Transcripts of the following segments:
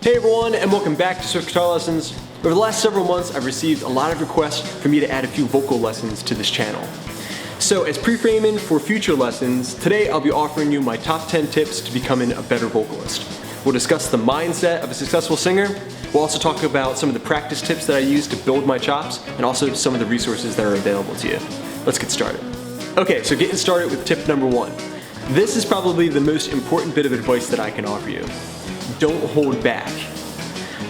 Hey everyone, and welcome back to Swift Guitar Lessons. Over the last several months, I've received a lot of requests for me to add a few vocal lessons to this channel. So as pre-framing for future lessons, today I'll be offering you my top 10 tips to becoming a better vocalist. We'll discuss the mindset of a successful singer. We'll also talk about some of the practice tips that I use to build my chops, and also some of the resources that are available to you. Let's get started. Okay, so getting started with tip number 1. This is probably the most important bit of advice that I can offer you. Don't hold back.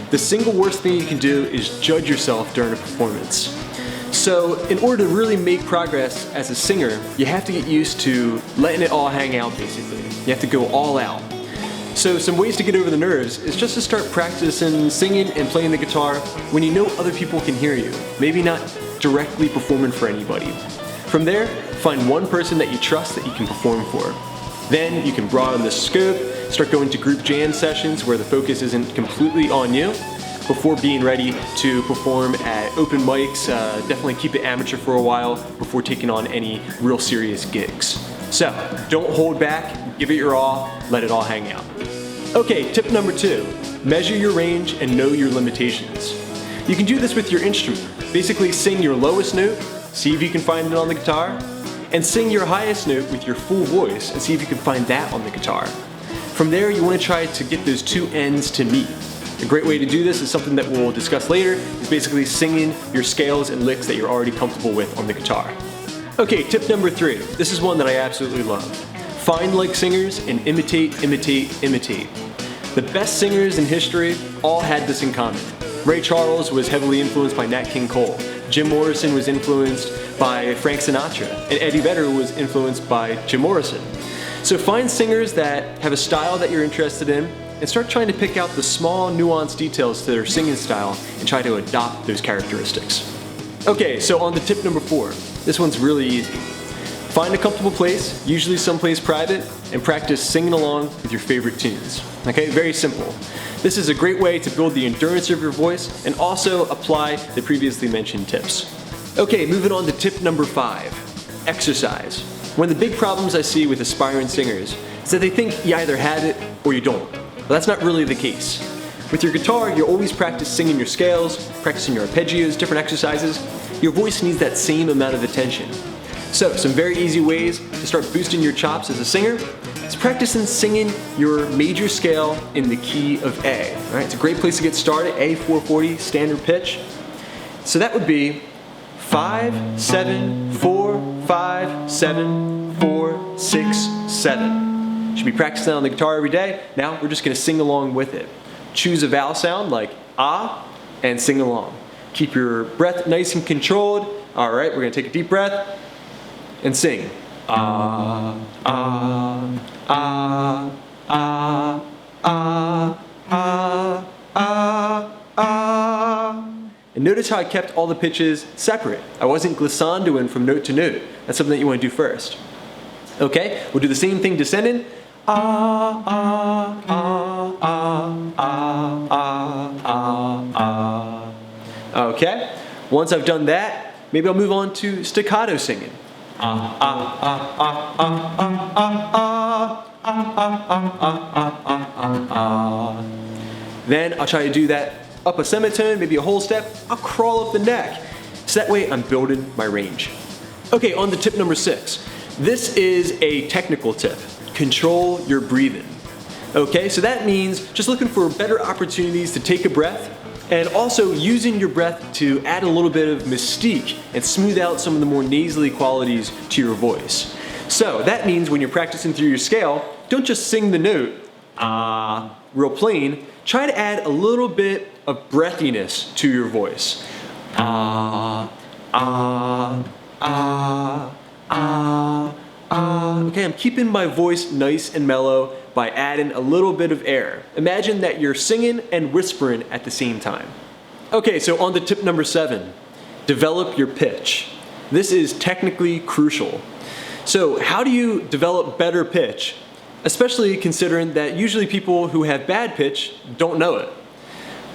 The single worst thing you can do is judge yourself during a performance. So in order to really make progress as a singer, you have to get used to letting it all hang out basically. You have to go all out. So some ways to get over the nerves is just to start practicing singing and playing the guitar when you know other people can hear you, maybe not directly performing for anybody. From there, find one person that you trust that you can perform for. Then you can broaden the scope, start going to group jam sessions where the focus isn't completely on you before being ready to perform at open mics. Definitely keep it amateur for a while before taking on any real serious gigs. So don't hold back, give it your all, let it all hang out. Okay, tip number 2, measure your range and know your limitations. You can do this with your instrument. Basically sing your lowest note, see if you can find it on the guitar, and sing your highest note with your full voice and see if you can find that on the guitar. From there, you want to try to get those two ends to meet. A great way to do this is something that we'll discuss later, is basically singing your scales and licks that you're already comfortable with on the guitar. Okay, tip number 3. This is one that I absolutely love. Find like singers and imitate, imitate, imitate. The best singers in history all had this in common. Ray Charles was heavily influenced by Nat King Cole. Jim Morrison was influenced by Frank Sinatra, and Eddie Vedder was influenced by Jim Morrison. So find singers that have a style that you're interested in and start trying to pick out the small nuanced details to their singing style and try to adopt those characteristics. Okay, so on to tip number 4. This one's really easy. Find a comfortable place, usually someplace private, and practice singing along with your favorite tunes. Okay, very simple. This is a great way to build the endurance of your voice and also apply the previously mentioned tips. Okay, moving on to tip number 5, exercise. One of the big problems I see with aspiring singers is that they think you either have it or you don't. Well, that's not really the case. With your guitar, you always practice singing your scales, practicing your arpeggios, different exercises. Your voice needs that same amount of attention. So, some very easy ways to start boosting your chops as a singer is practicing singing your major scale in the key of A. All right, it's a great place to get started, A 440, standard pitch. So that would be 5, 7, 4, 5, 7, 4, 6, 7. Should be practicing on the guitar every day. Now we're just going to sing along with it. Choose a vowel sound like ah and sing along. Keep your breath nice and controlled. All right, we're going to take a deep breath and sing. Ah, ah, ah, ah, ah, ah, ah, ah. And notice how I kept all the pitches separate. I wasn't glissandoing from note to note. That's something that you want to do first. Okay, we'll do the same thing descending. Ah, ah, ah, ah, ah, ah, ah, ah. Okay, once I've done that, maybe I'll move on to staccato singing. Ah, ah, ah, ah, ah, ah, ah, ah, ah, ah, ah, ah, ah. Then I'll try to do that up a semitone, maybe a whole step. I'll crawl up the neck. So that way I'm building my range. Okay, on to tip number 6. This is a technical tip. Control your breathing. Okay, so that means just looking for better opportunities to take a breath and also using your breath to add a little bit of mystique and smooth out some of the more nasally qualities to your voice. So that means when you're practicing through your scale, don't just sing the note, ah, real plain. Try to add a little bit of breathiness to your voice. Ah, ah, ah, ah, ah. Okay, I'm keeping my voice nice and mellow by adding a little bit of air. Imagine that you're singing and whispering at the same time. Okay, so on to tip number 7. Develop your pitch. This is technically crucial. So how do you develop better pitch? Especially considering that usually people who have bad pitch don't know it.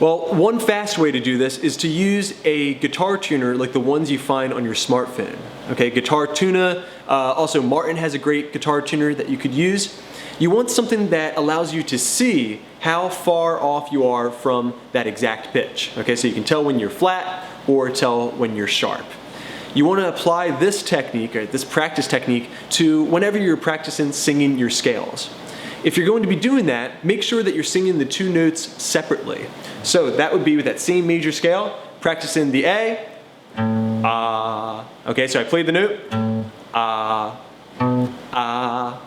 Well, one fast way to do this is to use a guitar tuner like the ones you find on your smartphone. Okay, Guitar Tuna, also Martin has a great guitar tuner that you could use. You want something that allows you to see how far off you are from that exact pitch. Okay, so you can tell when you're flat or tell when you're sharp. You want to apply this technique, or this practice technique, to whenever you're practicing singing your scales. If you're going to be doing that, make sure that you're singing the two notes separately. So that would be with that same major scale, practicing the A, ah. Okay, so I played the note, ah, ah,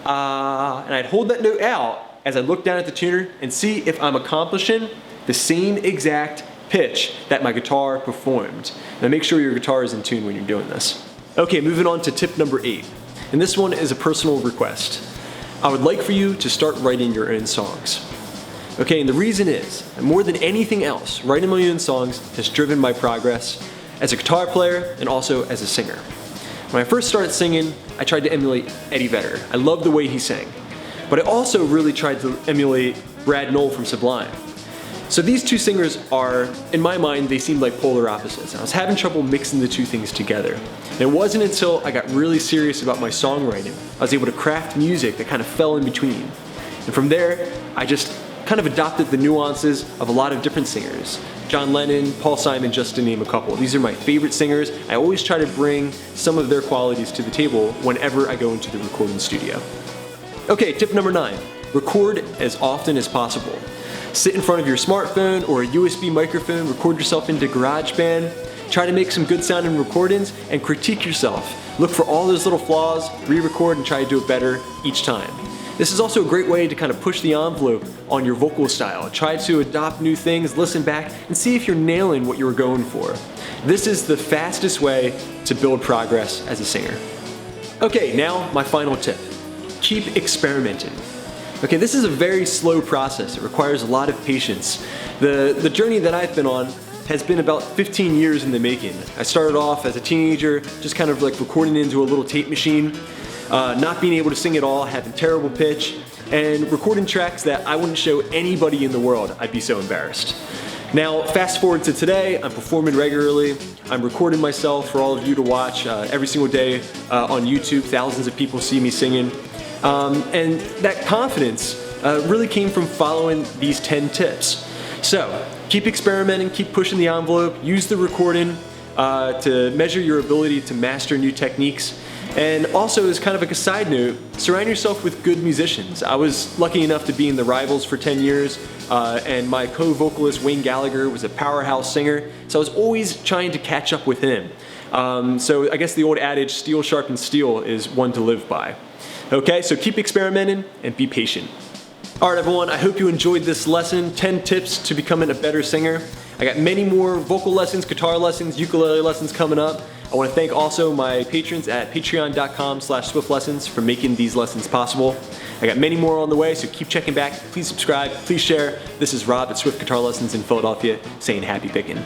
ah, and I'd hold that note out as I look down at the tuner and see if I'm accomplishing the same exact pitch that my guitar performed. Now make sure your guitar is in tune when you're doing this. Okay, moving on to tip number 8. And this one is a personal request. I would like for you to start writing your own songs. Okay, and the reason is, that more than anything else, writing my own songs has driven my progress as a guitar player and also as a singer. When I first started singing, I tried to emulate Eddie Vedder. I loved the way he sang. But I also really tried to emulate Brad Knoll from Sublime. So these two singers are, in my mind, they seemed like polar opposites. I was having trouble mixing the two things together. And it wasn't until I got really serious about my songwriting, I was able to craft music that kind of fell in between. And from there, I just kind of adopted the nuances of a lot of different singers. John Lennon, Paul Simon, just to name a couple. These are my favorite singers. I always try to bring some of their qualities to the table whenever I go into the recording studio. Okay, tip number 9, record as often as possible. Sit in front of your smartphone or a USB microphone, record yourself into GarageBand, try to make some good sounding recordings, and critique yourself. Look for all those little flaws, re-record, and try to do it better each time. This is also a great way to kind of push the envelope on your vocal style. Try to adopt new things, listen back, and see if you're nailing what you were going for. This is the fastest way to build progress as a singer. Okay, now my final tip. Keep experimenting. Okay, this is a very slow process. It requires a lot of patience. The journey that I've been on has been about 15 years in the making. I started off as a teenager, just kind of like recording into a little tape machine, not being able to sing at all, having terrible pitch, and recording tracks that I wouldn't show anybody in the world. I'd be so embarrassed. Now, fast forward to today, I'm performing regularly. I'm recording myself for all of you to watch every single day on YouTube. Thousands of people see me singing. And that confidence really came from following these 10 tips. So, keep experimenting, keep pushing the envelope, use the recording to measure your ability to master new techniques. And also, as kind of like a side note, surround yourself with good musicians. I was lucky enough to be in the Rivals for 10 years, and my co-vocalist Wayne Gallagher was a powerhouse singer, so I was always trying to catch up with him. So I guess the old adage, steel sharpens steel, is one to live by. Okay, so keep experimenting and be patient. Alright everyone, I hope you enjoyed this lesson, 10 tips to becoming a better singer. I got many more vocal lessons, guitar lessons, ukulele lessons coming up. I want to thank also my patrons at patreon.com/swiftlessons for making these lessons possible. I got many more on the way, so keep checking back. Please subscribe, please share. This is Rob at Swift Guitar Lessons in Philadelphia saying happy picking.